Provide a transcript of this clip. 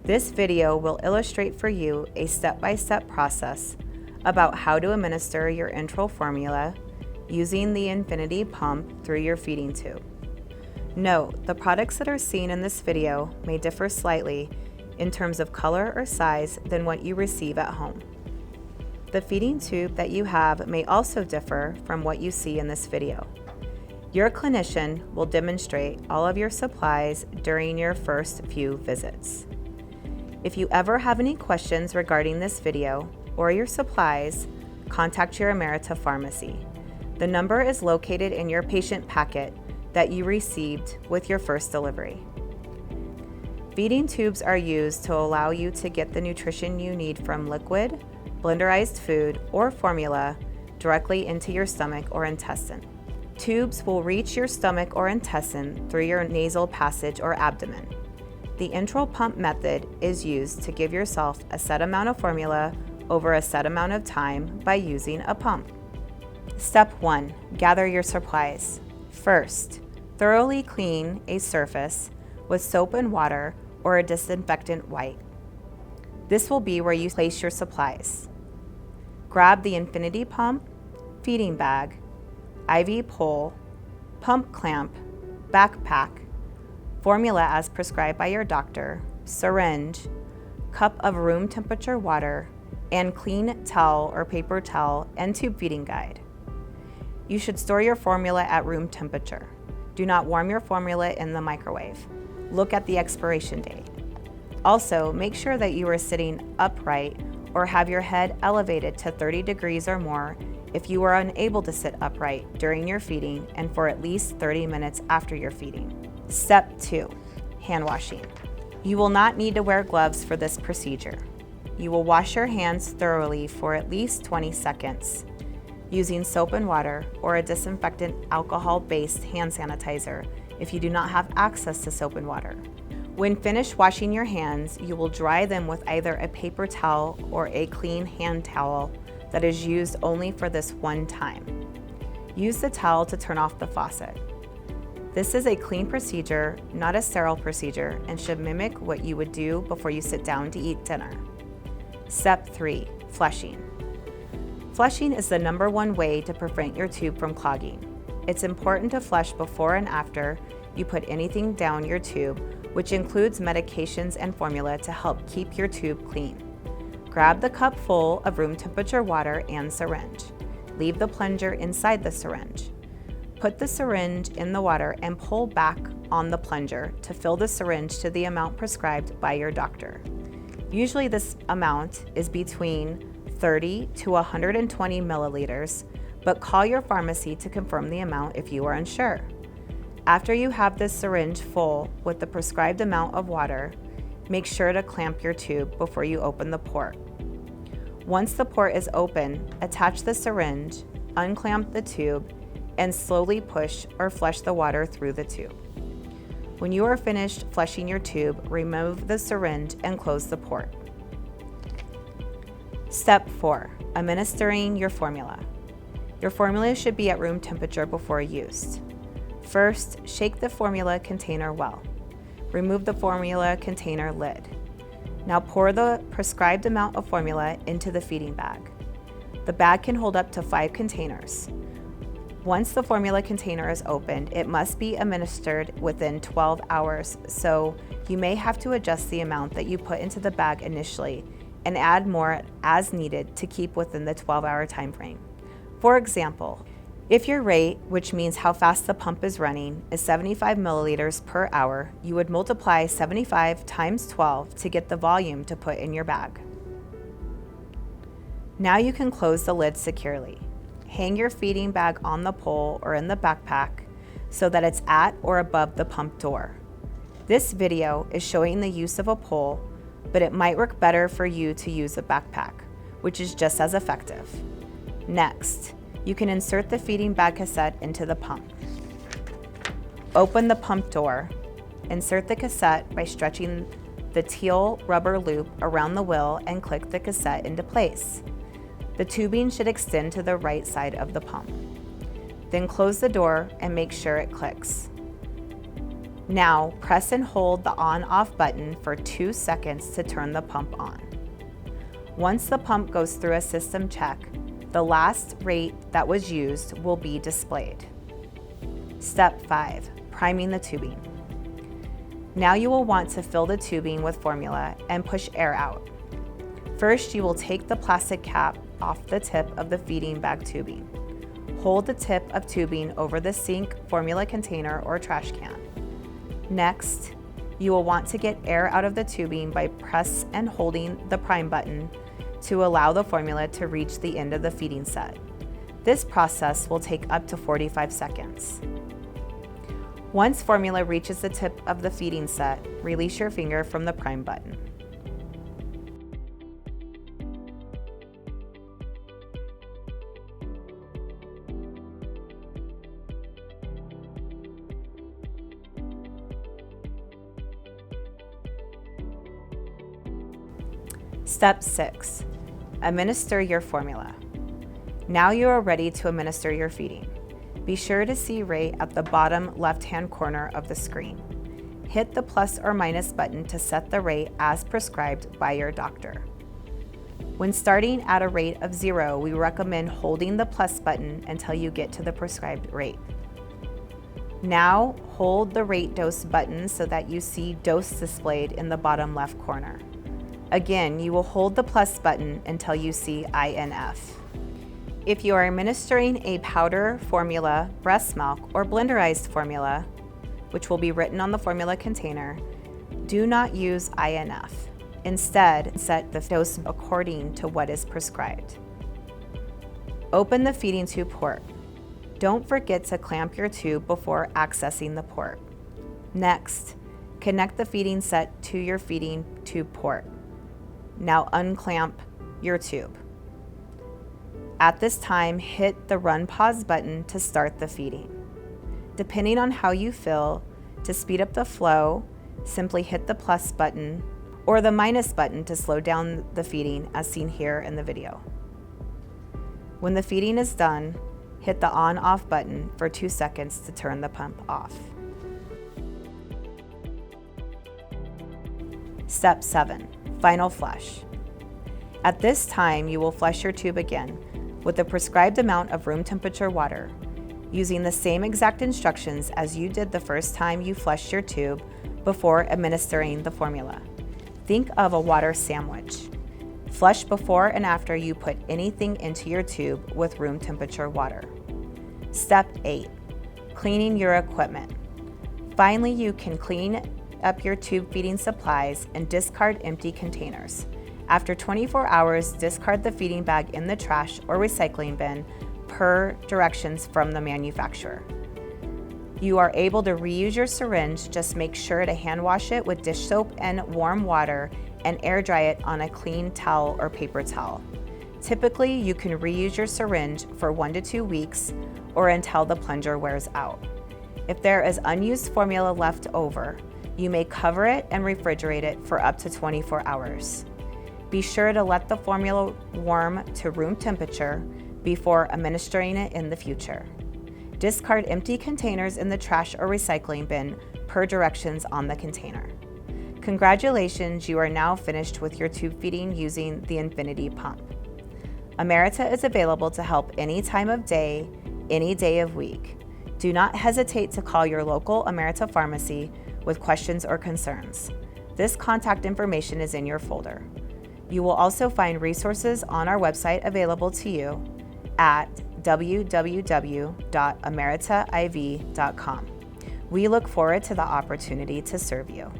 This video will illustrate for you a step-by-step process about how to administer your enteral formula using the infinity pump through your feeding tube. Note, the products that are seen in this video may differ slightly in terms of color or size than what you receive at home. The feeding tube that you have may also differ from what you see in this video. Your clinician will demonstrate all of your supplies during your first few visits. If you ever have any questions regarding this video or your supplies, contact your Emerita pharmacy. The number is located in your patient packet that you received with your first delivery. Feeding tubes are used to allow you to get the nutrition you need from liquid, blenderized food, or formula directly into your stomach or intestine. Tubes will reach your stomach or intestine through your nasal passage or abdomen. The enteral pump method is used to give yourself a set amount of formula over a set amount of time by using a pump. Step 1. Gather your supplies. First, thoroughly clean a surface with soap and water or a disinfectant wipe. This will be where you place your supplies. Grab the infinity pump, feeding bag, IV pole, pump clamp, backpack, formula as prescribed by your doctor, syringe, cup of room temperature water, and clean towel or paper towel and tube feeding guide. You should store your formula at room temperature. Do not warm your formula in the microwave. Look at the expiration date. Also, make sure that you are sitting upright or have your head elevated to 30 degrees or more if you are unable to sit upright during your feeding and for at least 30 minutes after your feeding. Step 2. Hand washing. You will not need to wear gloves for this procedure. You will wash your hands thoroughly for at least 20 seconds using soap and water or a disinfectant alcohol-based hand sanitizer if you do not have access to soap and water. When finished washing your hands, you will dry them with either a paper towel or a clean hand towel that is used only for this one time. Use the towel to turn off the faucet. This is a clean procedure, not a sterile procedure, and should mimic what you would do before you sit down to eat dinner. Step 3. Flushing. Flushing is the #1 way to prevent your tube from clogging. It's important to flush before and after you put anything down your tube, which includes medications and formula to help keep your tube clean. Grab the cup full of room temperature water and syringe. Leave the plunger inside the syringe. Put the syringe in the water and pull back on the plunger to fill the syringe to the amount prescribed by your doctor. Usually this amount is between 30 to 120 milliliters, but call your pharmacy to confirm the amount if you are unsure. After you have this syringe full with the prescribed amount of water, make sure to clamp your tube before you open the port. Once the port is open, attach the syringe, unclamp the tube, and slowly push or flush the water through the tube. When you are finished flushing your tube, remove the syringe and close the port. Step 4. Administering your formula. Your formula should be at room temperature before use. First, shake the formula container well. Remove the formula container lid. Now pour the prescribed amount of formula into the feeding bag. The bag can hold up to 5 containers. Once the formula container is opened, it must be administered within 12 hours, so you may have to adjust the amount that you put into the bag initially and add more as needed to keep within the 12-hour time frame. For example, if your rate, which means how fast the pump is running, is 75 milliliters per hour, you would multiply 75 times 12 to get the volume to put in your bag. Now you can close the lid securely. Hang your feeding bag on the pole or in the backpack so that it's at or above the pump door. This video is showing the use of a pole, but it might work better for you to use a backpack, which is just as effective. Next, you can insert the feeding bag cassette into the pump. Open the pump door. Insert the cassette by stretching the teal rubber loop around the wheel and click the cassette into place. The tubing should extend to the right side of the pump. Then close the door and make sure it clicks. Now, press and hold the on-off button for 2 seconds to turn the pump on. Once the pump goes through a system check, the last rate that was used will be displayed. Step 5, priming the tubing. Now you will want to fill the tubing with formula and push air out. First, you will take the plastic cap off the tip of the feeding bag tubing. Hold the tip of tubing over the sink, formula container, or trash can. Next, you will want to get air out of the tubing by press and holding the prime button to allow the formula to reach the end of the feeding set. This process will take up to 45 seconds. Once formula reaches the tip of the feeding set, release your finger from the prime button. Step 6, administer your formula. Now you are ready to administer your feeding. Be sure to see rate at the bottom left-hand corner of the screen. Hit the plus or minus button to set the rate as prescribed by your doctor. When starting at a rate of 0, we recommend holding the plus button until you get to the prescribed rate. Now hold the rate dose button so that you see dose displayed in the bottom left corner. Again, you will hold the plus button until you see INF. If you are administering a powder formula, breast milk, or blenderized formula, which will be written on the formula container, do not use INF. Instead, set the dose according to what is prescribed. Open the feeding tube port. Don't forget to clamp your tube before accessing the port. Next, connect the feeding set to your feeding tube port. Now unclamp your tube. At this time, hit the Run Pause button to start the feeding. Depending on how you feel, to speed up the flow, simply hit the plus button or the minus button to slow down the feeding as seen here in the video. When the feeding is done, hit the on-off button for 2 seconds to turn the pump off. Step 7, final flush. At this time, you will flush your tube again with the prescribed amount of room temperature water, using the same exact instructions as you did the first time you flushed your tube before administering the formula. Think of a water sandwich. Flush before and after you put anything into your tube with room temperature water. Step 8, cleaning your equipment. Finally, you can clean up your tube feeding supplies and discard empty containers. After 24 hours, discard the feeding bag in the trash or recycling bin per directions from the manufacturer. You are able to reuse your syringe, just make sure to hand wash it with dish soap and warm water and air dry it on a clean towel or paper towel. Typically, you can reuse your syringe for 1 to 2 weeks or until the plunger wears out. If there is unused formula left over, you may cover it and refrigerate it for up to 24 hours. Be sure to let the formula warm to room temperature before administering it in the future. Discard empty containers in the trash or recycling bin per directions on the container. Congratulations, you are now finished with your tube feeding using the Infinity Pump. Emerita is available to help any time of day, any day of week. Do not hesitate to call your local Emerita pharmacy with questions or concerns. This contact information is in your folder. You will also find resources on our website available to you at www.emeritaiv.com. We look forward to the opportunity to serve you.